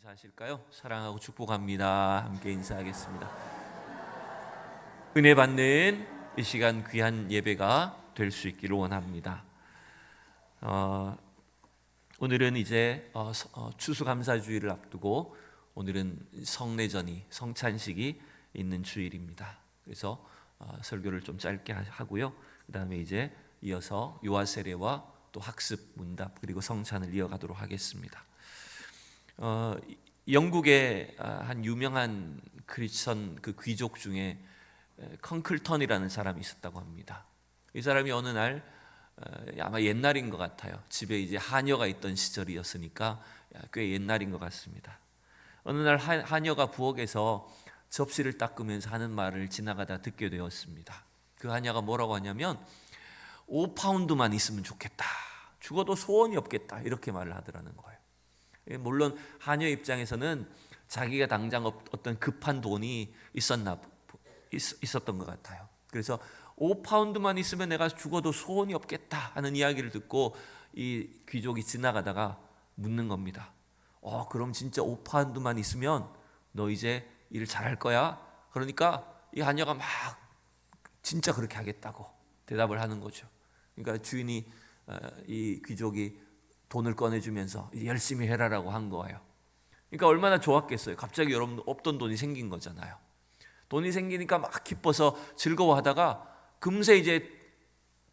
인사하실까요? 사랑하고 축복합니다. 함께 인사하겠습니다. 은혜 받는 이 시간 귀한 예배가 될 수 있기를 원합니다. 오늘은 이제 추수감사주일을 앞두고 오늘은 성례전이 성찬식이 있는 주일입니다. 그래서 설교를 좀 짧게 하고요. 그 다음에 이제 이어서 요한세례와 또 학습 문답 그리고 성찬을 이어가도록 하겠습니다. 영국의 한 유명한 크리스천 그 귀족 중에 컨클턴이라는 사람이 있었다고 합니다. 이 사람이 어느 날 아마 옛날인 것 같아요. 집에 이제 하녀가 있던 시절이었으니까 꽤 옛날인 것 같습니다. 어느 날 하녀가 부엌에서 접시를 닦으면서 하는 말을 지나가다 듣게 되었습니다. 그 하녀가 뭐라고 하냐면 5파운드만 있으면 좋겠다. 죽어도 소원이 없겠다. 이렇게 말을 하더라는 거예요. 물론 하녀 입장에서는 자기가 당장 어떤 급한 돈이 있었던 것 같아요. 그래서 5파운드만 있으면 내가 죽어도 소원이 없겠다 하는 이야기를 듣고 이 귀족이 지나가다가 묻는 겁니다. 그럼 진짜 5파운드만 있으면 너 이제 일 잘할 거야? 그러니까 이 하녀가 막 진짜 그렇게 하겠다고 대답을 하는 거죠. 그러니까 주인이 이 귀족이 돈을 꺼내주면서 열심히 해라라고 한 거예요. 그러니까 얼마나 좋았겠어요. 갑자기 여러분 없던 돈이 생긴 거잖아요. 돈이 생기니까 막 기뻐서 즐거워하다가 금세 이제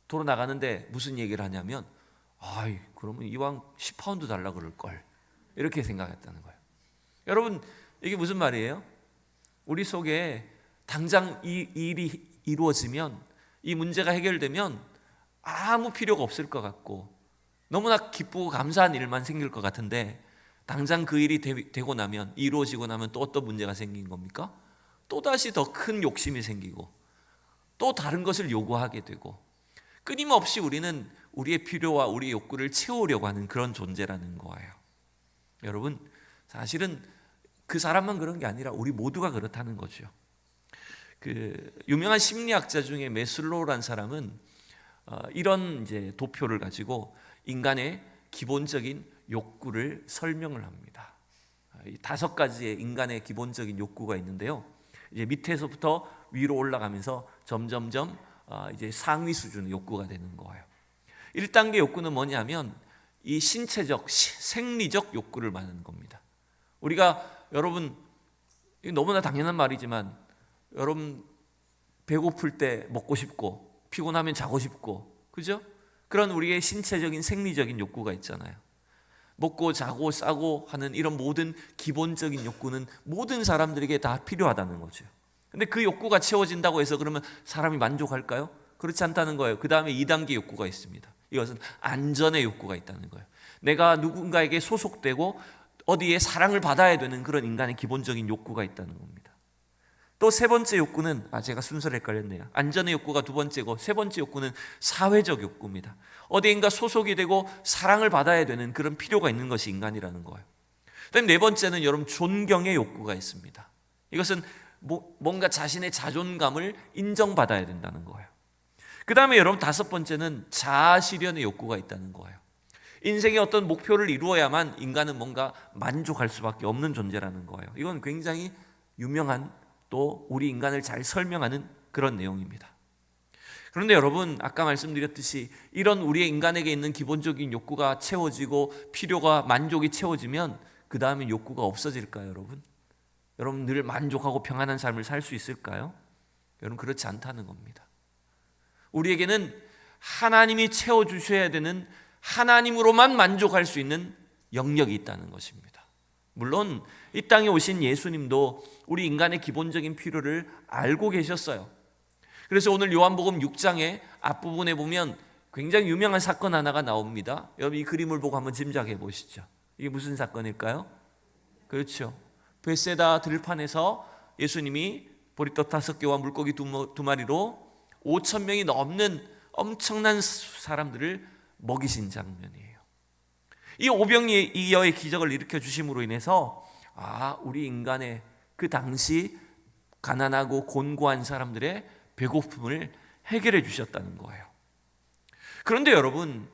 돌아나가는데 무슨 얘기를 하냐면 그러면 이왕 10파운드 달라 그럴 걸 이렇게 생각했다는 거예요. 여러분 이게 무슨 말이에요? 우리 속에 당장 이 일이 이루어지면 이 문제가 해결되면 아무 필요가 없을 것 같고 너무나 기쁘고 감사한 일만 생길 것 같은데 당장 그 일이 되고 나면 이루어지고 나면 또 어떤 문제가 생긴 겁니까? 또다시 더 큰 욕심이 생기고 또 다른 것을 요구하게 되고 끊임없이 우리는 우리의 필요와 우리의 욕구를 채우려고 하는 그런 존재라는 거예요. 여러분 사실은 그 사람만 그런 게 아니라 우리 모두가 그렇다는 거죠. 그 유명한 심리학자 중에 메슬로우라는 사람은 이런 이제 도표를 가지고 인간의 기본적인 욕구를 설명을 합니다. 5가지의 인간의 기본적인 욕구가 있는데요. 이제 밑에서부터 위로 올라가면서 점점점 이제 상위 수준의 욕구가 되는 거예요. 1단계 욕구는 뭐냐면 이 신체적, 생리적 욕구를 말하는 겁니다. 우리가 여러분 너무나 당연한 말이지만 여러분 배고플 때 먹고 싶고 피곤하면 자고 싶고 그죠? 그런 우리의 신체적인 생리적인 욕구가 있잖아요. 먹고 자고 싸고 하는 이런 모든 기본적인 욕구는 모든 사람들에게 다 필요하다는 거죠. 근데 그 욕구가 채워진다고 해서 그러면 사람이 만족할까요? 그렇지 않다는 거예요. 그 다음에 2단계 욕구가 있습니다. 이것은 안전의 욕구가 있다는 거예요. 내가 누군가에게 소속되고 어디에 사랑을 받아야 되는 그런 인간의 기본적인 욕구가 있다는 겁니다. 또 3번째 욕구는 제가 순서를 헷갈렸네요. 안전의 욕구가 2번째고 3번째 욕구는 사회적 욕구입니다. 어디인가 소속이 되고 사랑을 받아야 되는 그런 필요가 있는 것이 인간이라는 거예요. 그다음 4번째는 여러분 존경의 욕구가 있습니다. 이것은 뭔가 자신의 자존감을 인정받아야 된다는 거예요. 그 다음에 여러분 5번째는 자아실현의 욕구가 있다는 거예요. 인생의 어떤 목표를 이루어야만 인간은 뭔가 만족할 수밖에 없는 존재라는 거예요. 이건 굉장히 유명한 또 우리 인간을 잘 설명하는 그런 내용입니다. 그런데 여러분 아까 말씀드렸듯이 이런 우리의 인간에게 있는 기본적인 욕구가 채워지고 필요가 만족이 채워지면 그 다음에 욕구가 없어질까요? 여러분 늘 만족하고 평안한 삶을 살 수 있을까요? 여러분 그렇지 않다는 겁니다. 우리에게는 하나님이 채워주셔야 되는 하나님으로만 만족할 수 있는 영역이 있다는 것입니다. 물론 이 땅에 오신 예수님도 우리 인간의 기본적인 필요를 알고 계셨어요. 그래서 오늘 요한복음 6장의 앞부분에 보면 굉장히 유명한 사건 하나가 나옵니다. 여러분 이 그림을 보고 한번 짐작해 보시죠. 이게 무슨 사건일까요? 그렇죠. 벳세다 들판에서 예수님이 보리떡 5개와 물고기 2마리로 5,000명이 넘는 엄청난 사람들을 먹이신 장면이에요. 이 오병이어의 기적을 일으켜 주심으로 인해서 우리 인간의 그 당시 가난하고 곤고한 사람들의 배고픔을 해결해 주셨다는 거예요. 그런데 여러분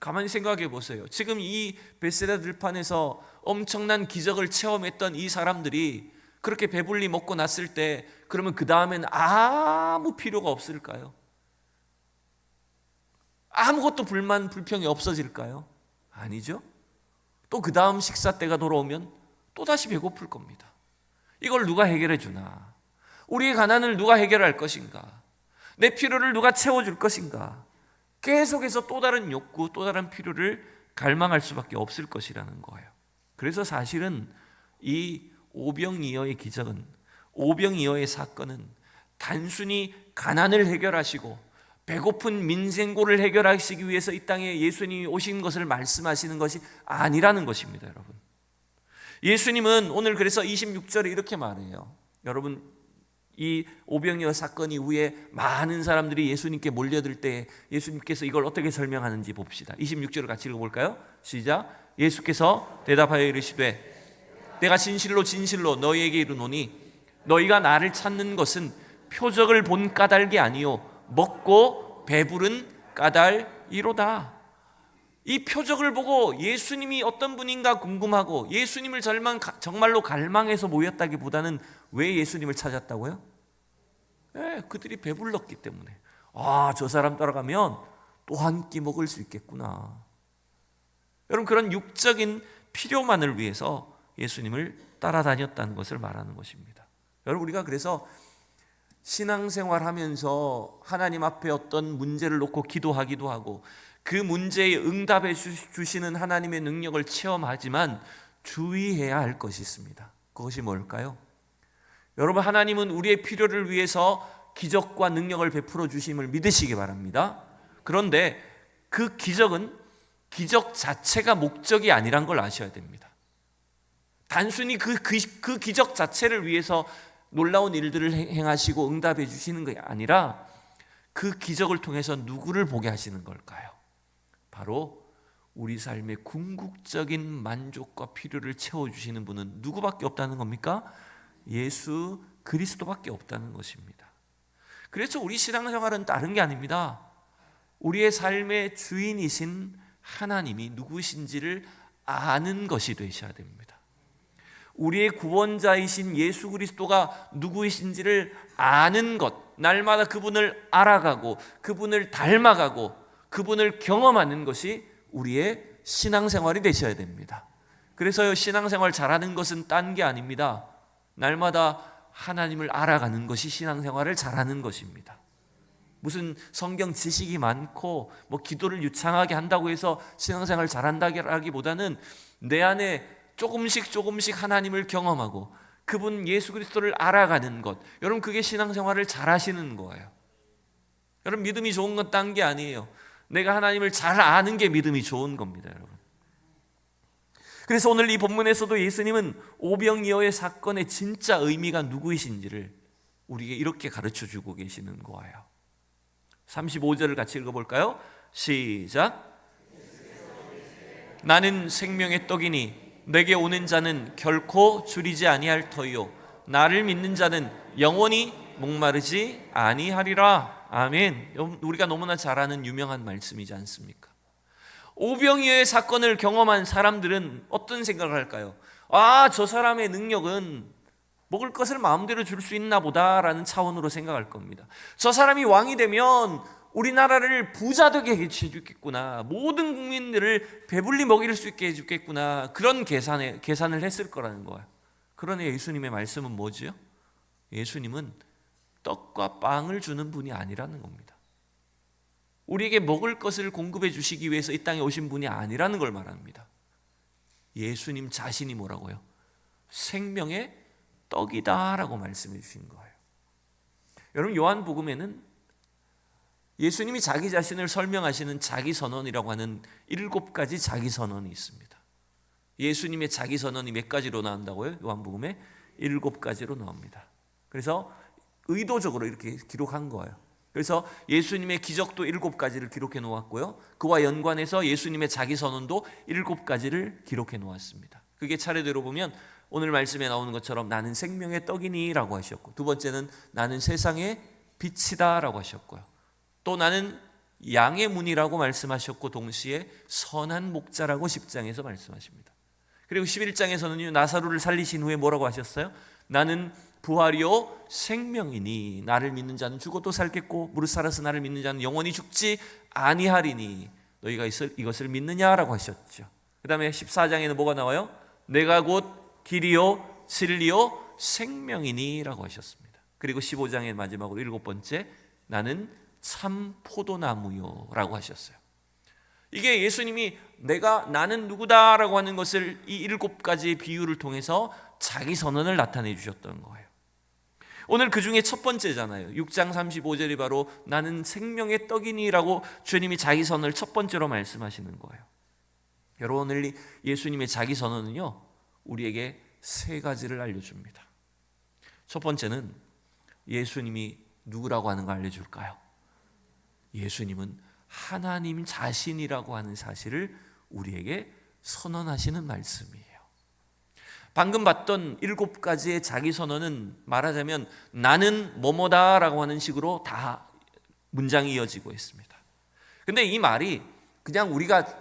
가만히 생각해 보세요. 지금 이 베세다 들판에서 엄청난 기적을 체험했던 이 사람들이 그렇게 배불리 먹고 났을 때 그러면 그 다음엔 아무 필요가 없을까요? 아무것도 불만 불평이 없어질까요? 아니죠. 또 그 다음 식사 때가 돌아오면 또 다시 배고플 겁니다. 이걸 누가 해결해 주나? 우리의 가난을 누가 해결할 것인가? 내 필요를 누가 채워줄 것인가? 계속해서 또 다른 욕구, 또 다른 필요를 갈망할 수밖에 없을 것이라는 거예요. 그래서 사실은 이 오병이어의 기적은, 오병이어의 사건은 단순히 가난을 해결하시고 배고픈 민생고를 해결하시기 위해서 이 땅에 예수님이 오신 것을 말씀하시는 것이 아니라는 것입니다, 여러분. 예수님은 오늘 그래서 26절에 이렇게 말해요. 여러분, 이 오병이어 사건 이후에 많은 사람들이 예수님께 몰려들 때 예수님께서 이걸 어떻게 설명하는지 봅시다. 26절을 같이 읽어볼까요? 시작. 예수께서 대답하여 이르시되 내가 진실로 진실로 너희에게 이르노니 너희가 나를 찾는 것은 표적을 본 까닭이 아니요 먹고 배부른 까닭이로다. 이 표적을 보고 예수님이 어떤 분인가 궁금하고 예수님을 정말로 갈망해서 모였다기보다는 왜 예수님을 찾았다고요? 그들이 배불렀기 때문에. 저 사람 따라가면 또 한 끼 먹을 수 있겠구나. 여러분, 그런 육적인 필요만을 위해서 예수님을 따라다녔다는 것을 말하는 것입니다. 여러분, 우리가 그래서 신앙생활하면서 하나님 앞에 어떤 문제를 놓고 기도하기도 하고 그 문제에 응답해 주시는 하나님의 능력을 체험하지만 주의해야 할 것이 있습니다. 그것이 뭘까요? 여러분, 하나님은 우리의 필요를 위해서 기적과 능력을 베풀어 주심을 믿으시기 바랍니다. 그런데 그 기적은 기적 자체가 목적이 아니란 걸 아셔야 됩니다. 단순히 그 기적 자체를 위해서 놀라운 일들을 행하시고 응답해 주시는 게 아니라 그 기적을 통해서 누구를 보게 하시는 걸까요? 바로 우리 삶의 궁극적인 만족과 필요를 채워주시는 분은 누구밖에 없다는 겁니까? 예수 그리스도밖에 없다는 것입니다. 그래서 우리 신앙생활은 다른 게 아닙니다. 우리의 삶의 주인이신 하나님이 누구신지를 아는 것이 되셔야 됩니다. 우리의 구원자이신 예수 그리스도가 누구이신지를 아는 것, 날마다 그분을 알아가고 그분을 닮아가고 그분을 경험하는 것이 우리의 신앙생활이 되셔야 됩니다. 그래서요, 신앙생활 잘하는 것은 딴 게 아닙니다. 날마다 하나님을 알아가는 것이 신앙생활을 잘하는 것입니다. 무슨 성경 지식이 많고 기도를 유창하게 한다고 해서 신앙생활 잘한다기보다는 내 안에 조금씩 하나님을 경험하고 그분 예수 그리스도를 알아가는 것, 여러분, 그게 신앙생활을 잘하시는 거예요. 여러분, 믿음이 좋은 건 딴 게 아니에요. 내가 하나님을 잘 아는 게 믿음이 좋은 겁니다, 여러분. 그래서 오늘 이 본문에서도 예수님은 오병이어의 사건의 진짜 의미가 누구이신지를 우리에게 이렇게 가르쳐주고 계시는 거예요. 35절을 같이 읽어볼까요? 시작. 나는 생명의 떡이니 내게 오는 자는 결코 줄이지 아니할 터이요 나를 믿는 자는 영원히 목마르지 아니하리라. 아멘. 우리가 너무나 잘 아는 유명한 말씀이지 않습니까? 오병이어의 사건을 경험한 사람들은 어떤 생각을 할까요? 저 사람의 능력은 먹을 것을 마음대로 줄 수 있나 보다라는 차원으로 생각할 겁니다. 저 사람이 왕이 되면 우리나라를 부자 되게 해주겠구나, 모든 국민들을 배불리 먹일 수 있게 해주겠구나, 그런 계산을 했을 거라는 거예요. 그러나 예수님의 말씀은 뭐지요? 예수님은 떡과 빵을 주는 분이 아니라는 겁니다. 우리에게 먹을 것을 공급해 주시기 위해서 이 땅에 오신 분이 아니라는 걸 말합니다. 예수님 자신이 뭐라고요? 생명의 떡이다라고 말씀해 주신 거예요. 여러분, 요한복음에는 예수님이 자기 자신을 설명하시는 자기선언이라고 하는 7가지 자기선언이 있습니다. 예수님의 자기선언이 몇 가지로 나온다고요? 요한복음에 7가지로 나옵니다. 그래서 의도적으로 이렇게 기록한 거예요. 그래서 예수님의 기적도 7가지를 기록해 놓았고요, 그와 연관해서 예수님의 자기선언도 7가지를 기록해 놓았습니다. 그게 차례대로 보면 오늘 말씀에 나오는 것처럼 나는 생명의 떡이니 라고 하셨고, 두 번째는 나는 세상의 빛이다 라고 하셨고요, 또 나는 양의 문이라고 말씀하셨고 동시에 선한 목자라고 10장에서 말씀하십니다. 그리고 11장에서는요, 나사로를 살리신 후에 뭐라고 하셨어요? 나는 부활이요 생명이니 나를 믿는 자는 죽어도 살겠고 무릇 살아서 나를 믿는 자는 영원히 죽지 아니하리니 너희가 이것을 믿느냐라고 하셨죠. 그 다음에 14장에는 뭐가 나와요? 내가 곧 길이요 진리요 생명이니 라고 하셨습니다. 그리고 15장의 마지막으로 7번째, 나는 참 포도나무요 라고 하셨어요. 이게 예수님이 나는 누구다라고 하는 것을 이 7가지의 비유를 통해서 자기 선언을 나타내 주셨던 거예요. 오늘 그 중에 첫 번째잖아요. 6장 35절이 바로 나는 생명의 떡이니 라고 주님이 자기 선언을 첫 번째로 말씀하시는 거예요. 여러분, 오늘 예수님의 자기 선언은요, 우리에게 세 가지를 알려줍니다. 첫 번째는 예수님이 누구라고 하는 거 알려줄까요? 예수님은 하나님 자신이라고 하는 사실을 우리에게 선언하시는 말씀이에요. 방금 봤던 7가지의 자기 선언은 말하자면 나는 뭐뭐다라고 하는 식으로 다 문장이 이어지고 있습니다. 근데 이 말이 그냥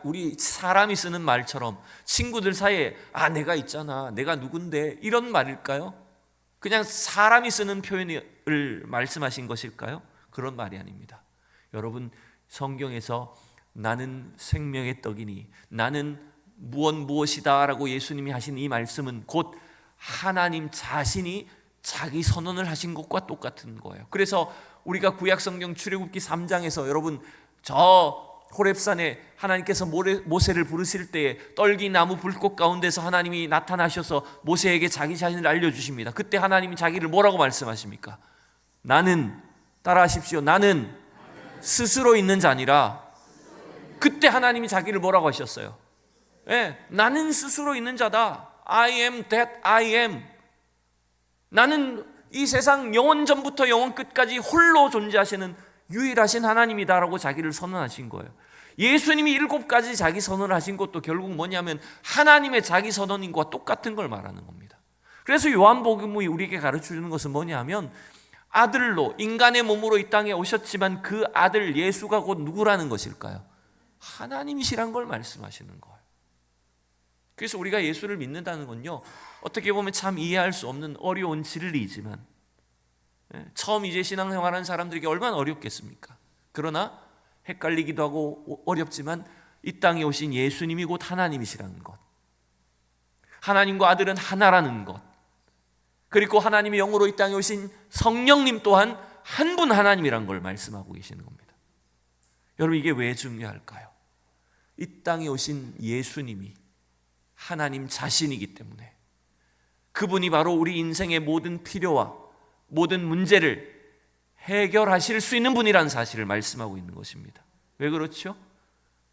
우리 사람이 쓰는 말처럼 친구들 사이에 내가 있잖아, 내가 누군데 이런 말일까요? 그냥 사람이 쓰는 표현을 말씀하신 것일까요? 그런 말이 아닙니다. 여러분, 성경에서 나는 생명의 떡이니 나는 무엇이다 라고 예수님이 하신 이 말씀은 곧 하나님 자신이 자기 선언을 하신 것과 똑같은 거예요. 그래서 우리가 구약성경 출애굽기 3장에서 여러분, 저 호렙산에 하나님께서 모세를 부르실 때에 떨기나무 불꽃 가운데서 하나님이 나타나셔서 모세에게 자기 자신을 알려주십니다. 그때 하나님이 자기를 뭐라고 말씀하십니까? 나는, 따라하십시오, 나는 스스로 있는 자 아니라, 그때 하나님이 자기를 뭐라고 하셨어요? 나는 스스로 있는 자다. I am that I am. 나는 이 세상 영원 전부터 영원 끝까지 홀로 존재하시는 유일하신 하나님이다라고 자기를 선언하신 거예요. 예수님이 7가지 자기 선언을 하신 것도 결국 뭐냐면 하나님의 자기 선언인 것과 똑같은 걸 말하는 겁니다. 그래서 요한복음이 우리에게 가르쳐주는 것은 뭐냐면 아들로 인간의 몸으로 이 땅에 오셨지만 그 아들 예수가 곧 누구라는 것일까요? 하나님이시란 걸 말씀하시는 거예요. 그래서 우리가 예수를 믿는다는 건요, 어떻게 보면 참 이해할 수 없는 어려운 진리이지만 처음 이제 신앙생활하는 사람들에게 얼마나 어렵겠습니까? 그러나 헷갈리기도 하고 어렵지만 이 땅에 오신 예수님이 곧 하나님이시라는 것, 하나님과 아들은 하나라는 것, 그리고 하나님의 영으로 이 땅에 오신 성령님 또한 한 분 하나님이라는 걸 말씀하고 계시는 겁니다. 여러분, 이게 왜 중요할까요? 이 땅에 오신 예수님이 하나님 자신이기 때문에 그분이 바로 우리 인생의 모든 필요와 모든 문제를 해결하실 수 있는 분이라는 사실을 말씀하고 있는 것입니다. 왜 그렇죠?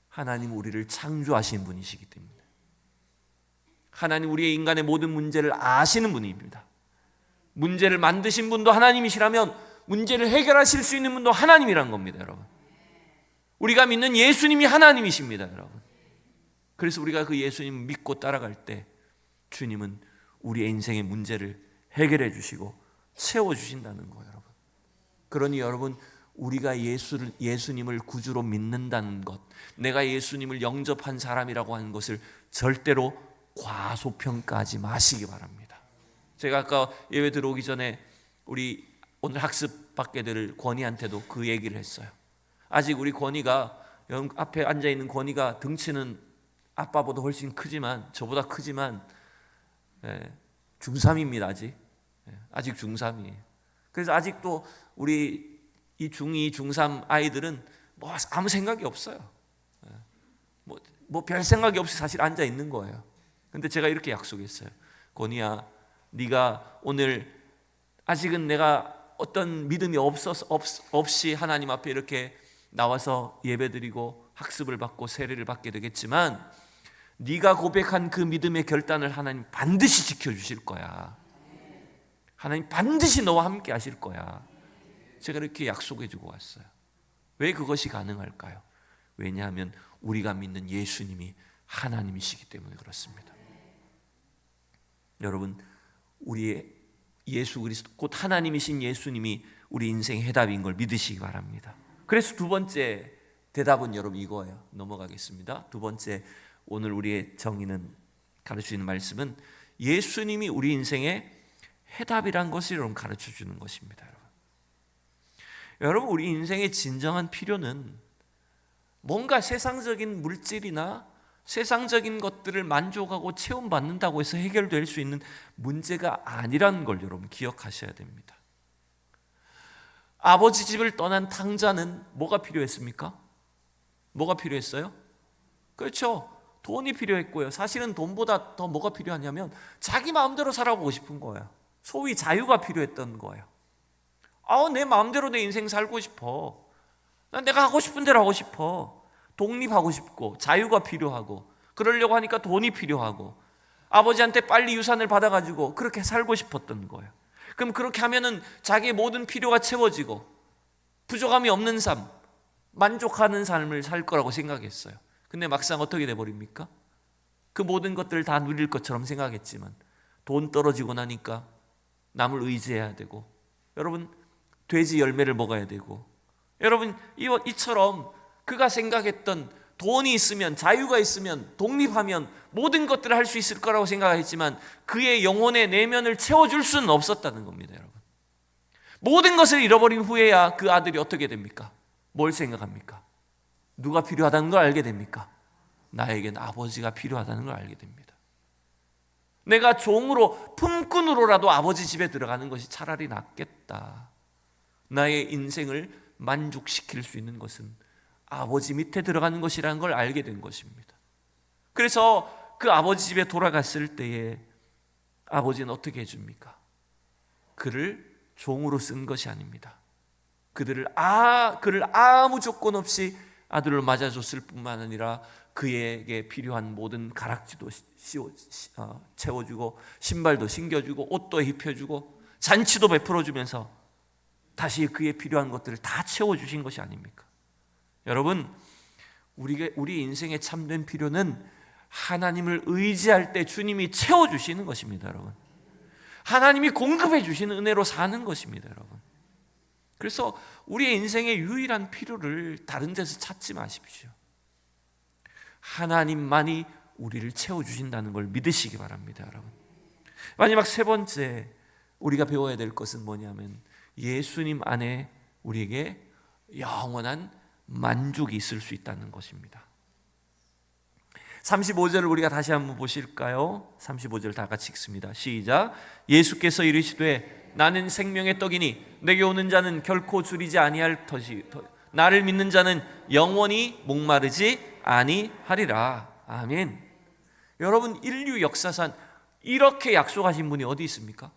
하나님 우리를 창조하신 분이시기 때문에. 하나님 우리의 인간의 모든 문제를 아시는 분입니다. 문제를 만드신 분도 하나님이시라면 문제를 해결하실 수 있는 분도 하나님이란 겁니다, 여러분. 우리가 믿는 예수님이 하나님이십니다, 여러분. 그래서 우리가 그 예수님을 믿고 따라갈 때 주님은 우리의 인생의 문제를 해결해 주시고 채워주신다는 거예요, 여러분. 그러니 여러분, 우리가 예수님을 구주로 믿는다는 것, 내가 예수님을 영접한 사람이라고 하는 것을 절대로 과소평가하지 마시기 바랍니다. 제가 아까 예배 들어오기 전에 우리 오늘 학습 받게 될 권희한테도 그 얘기를 했어요. 아직 우리 권희가, 앞에 앉아있는 권희가 덩치는 아빠보다 훨씬 크지만, 저보다 크지만 중3입니다. 아직 중3이에요. 그래서 아직도 우리 이 중2, 중3 아이들은 뭐 아무 생각이 없어요. 뭐 별 생각이 없이 사실 앉아 있는 거예요. 근데 제가 이렇게 약속했어요. 권희야, 네가 오늘 아직은 내가 어떤 믿음이 없이 하나님 앞에 이렇게 나와서 예배드리고 학습을 받고 세례를 받게 되겠지만 네가 고백한 그 믿음의 결단을 하나님 반드시 지켜주실 거야. 하나님 반드시 너와 함께 하실 거야. 제가 이렇게 약속해 주고 왔어요. 왜 그것이 가능할까요? 왜냐하면 우리가 믿는 예수님이 하나님이시기 때문에 그렇습니다. 여러분, 우리의 예수 그리스도 곧 하나님이신 예수님이 우리 인생의 해답인 걸 믿으시기 바랍니다. 그래서 두 번째 대답은 여러분 이거예요. 넘어가겠습니다. 두 번째, 오늘 우리의 정의는 가르치는 말씀은 예수님이 우리 인생의 해답이란 것을 여러분 가르쳐 주는 것입니다. 여러분, 우리 인생의 진정한 필요는 뭔가 세상적인 물질이나 세상적인 것들을 만족하고 체험받는다고 해서 해결될 수 있는 문제가 아니라는 걸 여러분 기억하셔야 됩니다. 아버지 집을 떠난 탕자는 뭐가 필요했습니까? 뭐가 필요했어요? 그렇죠. 돈이 필요했고요. 사실은 돈보다 더 뭐가 필요하냐면 자기 마음대로 살아보고 싶은 거예요. 소위 자유가 필요했던 거예요. 내 마음대로 내 인생 살고 싶어. 난 내가 하고 싶은 대로 하고 싶어. 독립하고 싶고 자유가 필요하고, 그러려고 하니까 돈이 필요하고, 아버지한테 빨리 유산을 받아가지고 그렇게 살고 싶었던 거예요. 그럼 그렇게 하면은 자기의 모든 필요가 채워지고 부족함이 없는 삶, 만족하는 삶을 살 거라고 생각했어요. 근데 막상 어떻게 돼버립니까? 그 모든 것들을 다 누릴 것처럼 생각했지만 돈 떨어지고 나니까 남을 의지해야 되고, 여러분 돼지 열매를 먹어야 되고, 여러분 이처럼 그가 생각했던 돈이 있으면, 자유가 있으면, 독립하면 모든 것들을 할 수 있을 거라고 생각했지만 그의 영혼의 내면을 채워줄 수는 없었다는 겁니다. 여러분, 모든 것을 잃어버린 후에야 그 아들이 어떻게 됩니까? 뭘 생각합니까? 누가 필요하다는 걸 알게 됩니까? 나에겐 아버지가 필요하다는 걸 알게 됩니다. 내가 종으로, 품꾼으로라도 아버지 집에 들어가는 것이 차라리 낫겠다. 나의 인생을 만족시킬 수 있는 것은 아버지 밑에 들어가는 것이라는 걸 알게 된 것입니다. 그래서 그 아버지 집에 돌아갔을 때에 아버지는 어떻게 해줍니까? 그를 종으로 쓴 것이 아닙니다. 그를 아무 조건 없이 아들로 맞아줬을 뿐만 아니라 그에게 필요한 모든 가락지도 채워주고, 신발도 신겨주고, 옷도 입혀주고, 잔치도 베풀어주면서 다시 그에 필요한 것들을 다 채워주신 것이 아닙니까? 여러분, 우리 인생의 참된 필요는 하나님을 의지할 때 주님이 채워주시는 것입니다. 여러분, 하나님이 공급해 주시는 은혜로 사는 것입니다. 여러분, 그래서 우리의 인생의 유일한 필요를 다른 데서 찾지 마십시오. 하나님만이 우리를 채워주신다는 걸 믿으시기 바랍니다. 여러분, 마지막 세 번째 우리가 배워야 될 것은 뭐냐면 예수님 안에 우리에게 영원한 만족이 있을 수 있다는 것입니다. 35절을 우리가 다시 한번 보실까요? 35절 다 같이 읽습니다. 시작. 예수께서 이르시되 나는 생명의 떡이니 내게 오는 자는 결코 줄이지 아니할 터시, 나를 믿는 자는 영원히 목마르지 아니하리라. 아멘. 여러분, 인류 역사상 이렇게 약속하신 분이 어디 있습니까?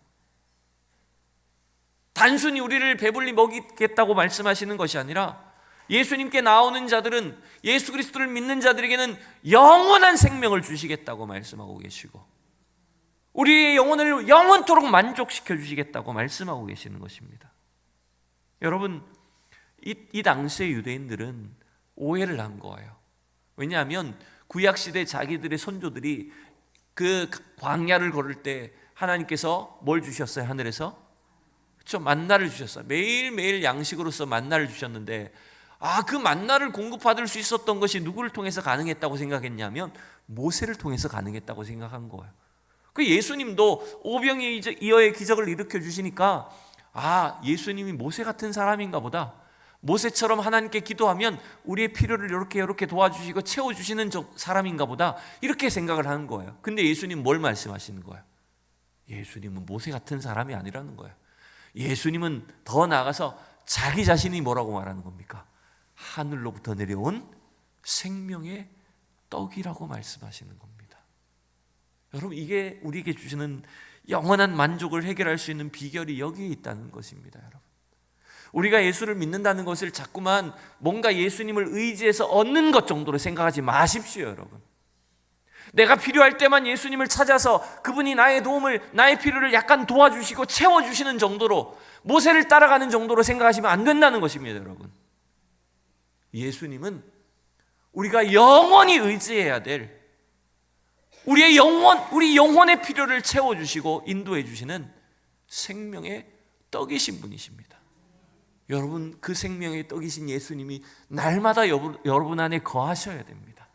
단순히 우리를 배불리 먹이겠다고 말씀하시는 것이 아니라 예수님께 나오는 자들은, 예수 그리스도를 믿는 자들에게는 영원한 생명을 주시겠다고 말씀하고 계시고, 우리의 영혼을 영원토록 만족시켜 주시겠다고 말씀하고 계시는 것입니다. 여러분, 이 당시의 유대인들은 오해를 한 거예요. 왜냐하면 구약시대 자기들의 선조들이 그 광야를 걸을 때 하나님께서 뭘 주셨어요? 하늘에서? 그렇죠, 만나를 주셨어요. 매일매일 양식으로서 만나를 주셨는데, 그 만나를 공급받을 수 있었던 것이 누구를 통해서 가능했다고 생각했냐면 모세를 통해서 가능했다고 생각한 거예요. 그 예수님도 오병이어의 기적을 일으켜 주시니까 예수님이 모세 같은 사람인가 보다, 모세처럼 하나님께 기도하면 우리의 필요를 이렇게 도와주시고 채워주시는 사람인가 보다, 이렇게 생각을 하는 거예요. 근데 예수님 뭘 말씀하시는 거예요? 예수님은 모세 같은 사람이 아니라는 거예요. 예수님은 더 나아가서 자기 자신이 뭐라고 말하는 겁니까? 하늘로부터 내려온 생명의 떡이라고 말씀하시는 겁니다. 여러분, 이게 우리에게 주시는 영원한 만족을 해결할 수 있는 비결이 여기에 있다는 것입니다. 여러분, 우리가 예수를 믿는다는 것을 자꾸만 뭔가 예수님을 의지해서 얻는 것 정도로 생각하지 마십시오. 여러분, 내가 필요할 때만 예수님을 찾아서 그분이 나의 도움을, 나의 필요를 약간 도와주시고 채워주시는 정도로, 모세를 따라가는 정도로 생각하시면 안 된다는 것입니다. 여러분, 예수님은 우리가 영원히 의지해야 될, 우리 영혼의 필요를 채워주시고 인도해 주시는 생명의 떡이신 분이십니다. 여러분, 그 생명의 떡이신 예수님이 날마다 여러분 안에 거하셔야 됩니다.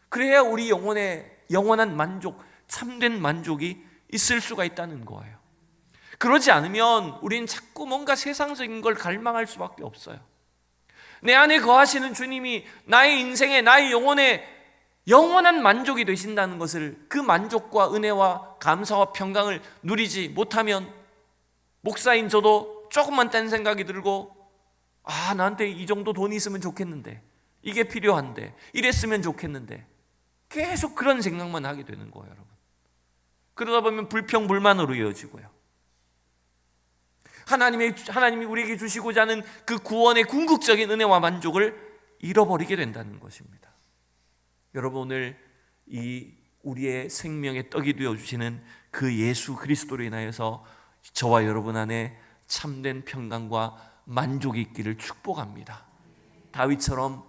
그래야 우리 영원한 만족, 참된 만족이 있을 수가 있다는 거예요. 그러지 않으면 우리는 자꾸 뭔가 세상적인 걸 갈망할 수밖에 없어요. 내 안에 거하시는 주님이 나의 인생에, 나의 영원한 만족이 되신다는 것을, 그 만족과 은혜와 감사와 평강을 누리지 못하면 목사인 저도 조금만 딴 생각이 들고, 나한테 이 정도 돈이 있으면 좋겠는데, 이게 필요한데, 이랬으면 좋겠는데, 계속 그런 생각만 하게 되는 거예요, 여러분. 그러다 보면 불평불만으로 이어지고요. 하나님이 우리에게 주시고자 하는 그 구원의 궁극적인 은혜와 만족을 잃어버리게 된다는 것입니다. 여러분, 오늘 이 우리의 생명의 떡이 되어주시는 그 예수 그리스도로 인하여서 저와 여러분 안에 참된 평강과 만족이 있기를 축복합니다. 다윗처럼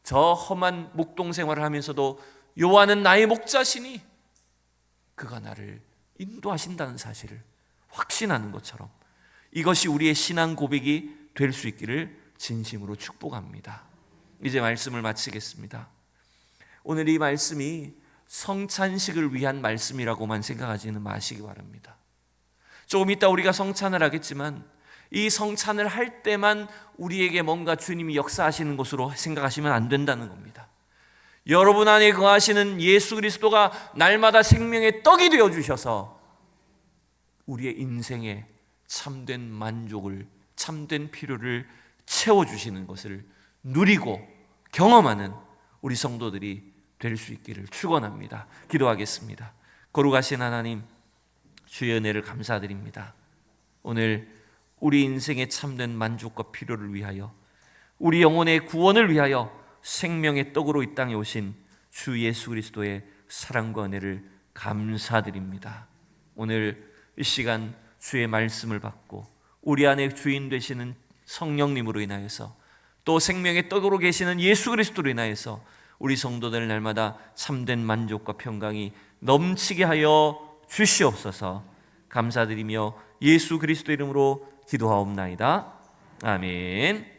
저 험한 목동 생활을 하면서도 여호와는 나의 목자시니 그가 나를 인도하신다는 사실을 확신하는 것처럼 이것이 우리의 신앙 고백이 될 수 있기를 진심으로 축복합니다. 이제 말씀을 마치겠습니다. 오늘 이 말씀이 성찬식을 위한 말씀이라고만 생각하지는 마시기 바랍니다. 조금 이따 우리가 성찬을 하겠지만 이 성찬을 할 때만 우리에게 뭔가 주님이 역사하시는 것으로 생각하시면 안 된다는 겁니다. 여러분 안에 거하시는 예수 그리스도가 날마다 생명의 떡이 되어주셔서 우리의 인생에 참된 만족을, 참된 필요를 채워주시는 것을 누리고 경험하는 우리 성도들이 될 수 있기를 축원합니다. 기도하겠습니다. 거룩하신 하나님, 주의 은혜를 감사드립니다. 오늘 우리 인생의 참된 만족과 필요를 위하여, 우리 영혼의 구원을 위하여 생명의 떡으로 이 땅에 오신 주 예수 그리스도의 사랑과 은혜를 감사드립니다. 오늘 이 시간 주의 말씀을 받고 우리 안에 주인 되시는 성령님으로 인하여서 또 생명의 떡으로 계시는 예수 그리스도로 인하여서 우리 성도들 날마다 참된 만족과 평강이 넘치게 하여 주시옵소서. 감사드리며 예수 그리스도 이름으로 기도하옵나이다. 아멘.